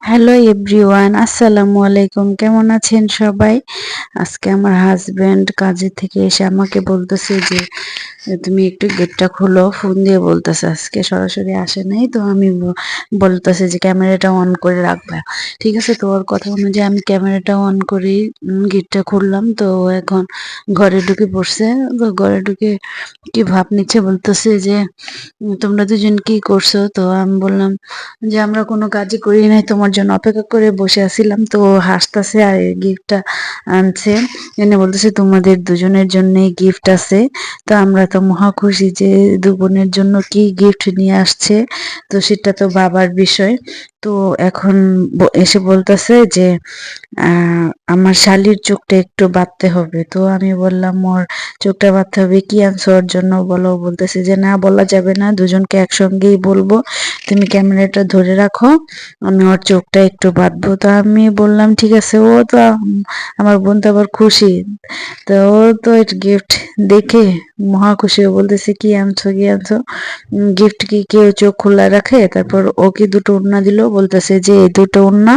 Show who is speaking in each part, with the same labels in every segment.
Speaker 1: Hello everyone, আসসালামু আলাইকুম। কেমন আছেন সবাই? আজকে আমার হাজবেন্ড কাজে থেকে এসে আমাকে বলতেছে যে তুমি একটু গেটটা খোলো, ফোন দিয়ে বলতেছে। আজকে সরাসরি আসে নাই তো আমি বলতেছে যে ক্যামেরাটা অন করে রাখবা। ঠিক আছে, তো ওর কথা অনুযায়ী আমি ক্যামেরাটা অন করি, গেটটা খুললাম। তো এখন ঘরে ঢুকে পড়ছে। তো ঘরে ঢুকে কি ভাব নিচ্ছে, বলতেছে যে তোমরা দুজন কি করছো? তো আমি বললাম যে আমরা কোনো কাজই করি নাই, তোমার জন্য অপেক্ষা করে বসে আছিলাম। তো হাসতেছে আর গিফটটা আনছে, এনে বলতেছে তোমাদের দুজনের জন্যই গিফট আছে। তো আমরা তো মহা খুশি যে দু বোনের জন্য কি গিফট নিয়ে আসছে। তো সেটা তো বাবার বিষয়। তো এখন এসে বলতেছে যে আমার শালির চোখটা একটু বাঁধতে হবে। তো আমি বললাম ওর চোখটা বাঁধতে হবে, কি আনছো ওর জন্য বলো? বলতেছে যে না, বলা যাবে না, দুজনকে একসঙ্গেই বলবো, তুমি ক্যামেরাটা ধরে রাখো, আমি ওর চোখটা একটু বাঁধবো। তো আমি বললাম ঠিক আছে। ও তো আমার বোন তো আবার খুশি, তো ও তো গিফট দেখে মহা খুশি। ও বলতেছে কি আনছো, কি আনছো? গিফট কি কেউ চোখ খোলা রাখে? তারপর ওকে দুটো ওড়না দিল, বলতেছে যে এই দুটো ওড়না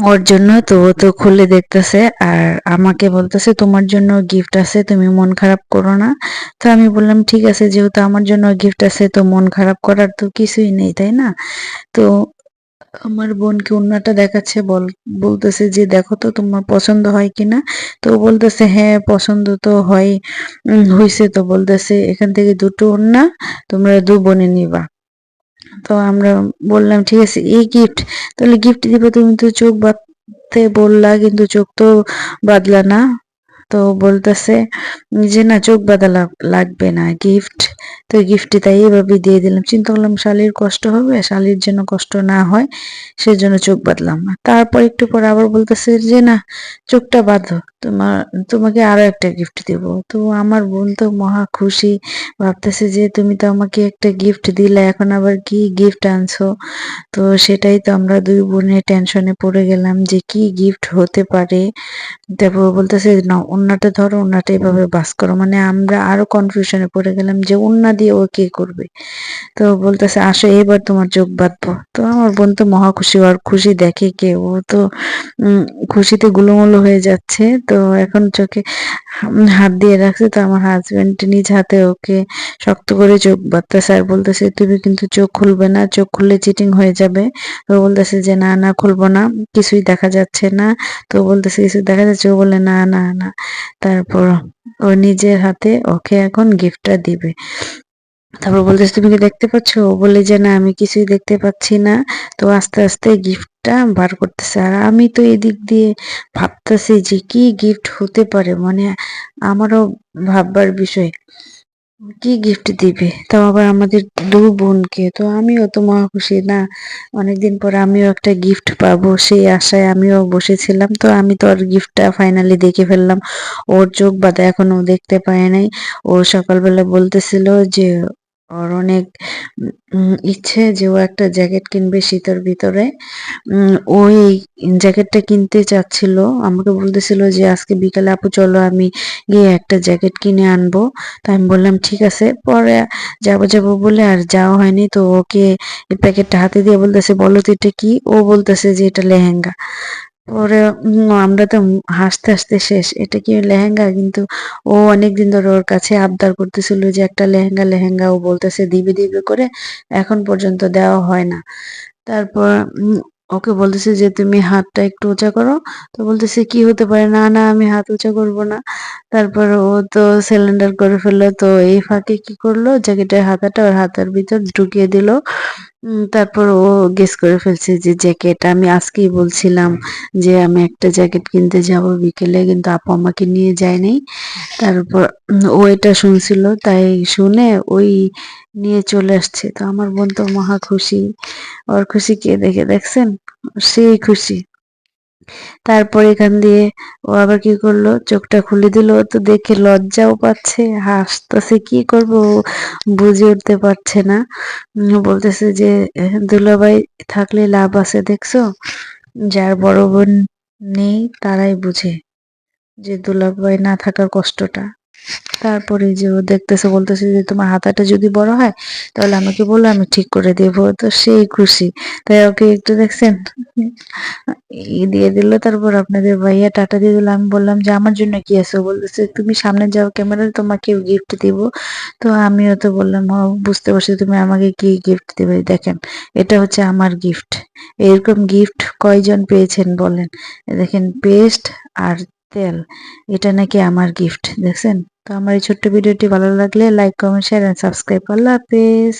Speaker 1: ওর জন্য। তো ও তো খুলে দেখতেছে আর আমাকে বলতেছে তোমার জন্য গিফট আছে, তুমি মন খারাপ করো না। তো আমি বললাম ঠিক আছে, যেহেতু আমার জন্য গিফট আছে তো মন খারাপ করার তো কিছুই নেই, তাই না? তো আমার বোনকে ওড়নাটা দেখাচ্ছে, বলতেছে যে দেখো তো তোমার পছন্দ হয় কিনা। তো ও বলতেছে হ্যাঁ পছন্দ তো হয়, হয়েছে। তো বলতেছে এখান থেকে দুটো ওড়না তোমরা দু বোনে নিবা। তো আমরা বললাম ঠিক আছে, এই গিফট, তাহলে গিফট দিবে, তুমি তো চোখ বাঁধতে বললা কিন্তু চোখ তো বাঁধলা না। তো বলতেছে যে না, চোখ বাঁধা লাগবে না, গিফট তো গিফটই, তাই এভাবে দিয়ে দিলাম। চিন্তা করলাম শালির কষ্ট হবে, শালির যেন কষ্ট না হয়, সেজন্য চোখ বাঁধলাম না। তারপর একটু পর আবার বলতেছে যে না, চোখটা বাঁধো, তোমাকে আরো একটা গিফট দিব। তো আমার বোন তো মহা খুশি, ভাবতেছে যে তুমি তো আমাকে একটা গিফট দিলে, এখন আবার কি গিফট আনছো? তো সেটাই তো আমরা দুই বোনে টেনশনে পড়ে গেলাম যে কি গিফট হতে পারে। তারপর বলতেছে না, ওড়নাটা ধরো, ওড়নাটা এভাবে বাস করো, মানে আমরা আরো কনফিউশনে পড়ে গেলাম যে ওড়না দিয়ে ও কি করবে। তো বলতেছে আসো এবার তোমার চোখ বাঁধবো। তো আমার বোন তো মহা খুশি, আর খুশি দেখে কে, ও তো উম খুশিতে গুলোমুলো হয়ে যাচ্ছে। তো এখন চোখে হাত দিয়ে রাখছে। তো আমার হাজবেন্ড নিজ হাতে ওকে শক্ত করে চোখ বাঁধতেছে আর বলতেছে তুমি কিন্তু চোখ খুলবে না, চোখ খুললে চিটিং হয়ে যাবে। তো বলতেছে যে না না, খুলবো না, কিছুই দেখা যাচ্ছে না। তো বলতেছে কিছু দেখা যাচ্ছে, ও বলে না না না। তারপর ও নিজের হাতে ওকে এখন গিফটটা দিবে। তারপর বলতেছে তুমি কি দেখতে পাচ্ছ? ও বলে যে না, আমি কিছুই দেখতে পাচ্ছি না। তো আস্তে আস্তে গিফটটা বার করতেছে আর আমি তো এদিক দিয়ে ভাবতেছি যে কি গিফট হতে পারে, মানে আমারও ভাববার বিষয় কি গিফট দিবে, তাও আবার আমাদের দু বোনকে। তো আমিও তো মহা খুশি না, অনেকদিন পর আমিও একটা গিফট পাবো সেই আশায় আমিও বসেছিলাম। তো আমি তো আর গিফটটা ফাইনালি দেখে ফেললাম। ওর চোখ বাঁধা এখনো দেখতে পায় নাই। ও সকালবেলা বলতেছিল যে ওর অনেক ইচ্ছে যে ও একটা জ্যাকেট কিনবে শীতের ভিতরে। ওই জ্যাকেটটা কিনতে চাচ্ছিল, আমাকে বলতেছিল যে আজকে বিকালে আপু চলো আমি গিয়ে একটা জ্যাকেট কিনে আনবো। তো আমি বললাম ঠিক আছে, পরে যাবো যাবো বলে আর যাওয়া হয়নি। তো ওকে এই প্যাকেটটা হাতে দিয়ে বলতেছে বলো তো এটা কি? ও বলতেছে যে এটা লেহেঙ্গা। পরে আমরা তো হাসতে হাসতে শেষ, এটা কি লেহেঙ্গা? কিন্তু ও অনেকদিন ধরে ওর কাছে আবদার করতেছিল যে একটা লেহেঙ্গা লেহেঙ্গা, ও বলতেছে দিবে দিবে করে এখন পর্যন্ত দেওয়া হয় না। তারপর ওকে বলতেছে যে তুমি হাতটা একটু উঁচা করো। তো বলতেছে কি হতে পারে, না না আমি হাত উঁচা করব না। তারপর ও তো সিলিন্ডার করে ফেললো। তো এই ফাঁকে কি করলো, জ্যাকেটের হাতাটা ওর হাতের ভিতর ঢুকিয়ে দিল। তারপর ও গেস করে ফেলছে যে জ্যাকেট। আমি আজকেই বলছিলাম যে আমি একটা জ্যাকেট কিনতে যাব বিকেলে, কিন্তু আপু আমাকে নিয়ে যায় নাই। তারপর ও এটা শুনছিল, তাই শুনে ওই নিয়ে চলে আসছে। তো আমার বোন তো মহা খুশি, ওর খুশি কে দেখে দেখছেন, সেই খুশি। তারপর এখান দিয়ে ও আবার কি করলো, চোখটা খুলে দিল। ও তো দেখে লজ্জাও পাচ্ছে, হাসতেছে, কি করবো ও বুঝে উঠতে পারছে না। বলতেছে যে দুলাভাই থাকলে লাভ আছে, দেখছো, যার বড় বোন নেই তারাই বুঝে যে দুলাভাই না থাকার কষ্টটা। তারপরে যে ও দেখতেছে, বলতেছে যে তোমার হাতাটা যদি বড় হয় তাহলে আমাকে বলো, আমি ঠিক করে দেব। তো সেই খুশি। তাই ওকে একটু দেখছেন দিয়ে দিল। তারপর আপনাদের ভাইয়া টাটা দিয়ে দিল। আমি বললাম যে আমার জন্য কি আছে? ও বলতেছে তুমি সামনে যাও ক্যামেরায়, তোমাকে গিফট দিব। তো আমিও তো বললাম বুঝতে পারছি তুমি আমাকে কি গিফট দেবে। দেখেন এটা হচ্ছে আমার গিফট। এরকম গিফট কয়জন পেয়েছেন বলেন? দেখেন পেস্ট আর তেল, এটা নাকি আমার গিফট, দেখছেন? তো আমার এই ছোট্ট ভিডিওটি ভালো লাগলে like, comment, share and subscribe. আল্লাহ হাফেজ।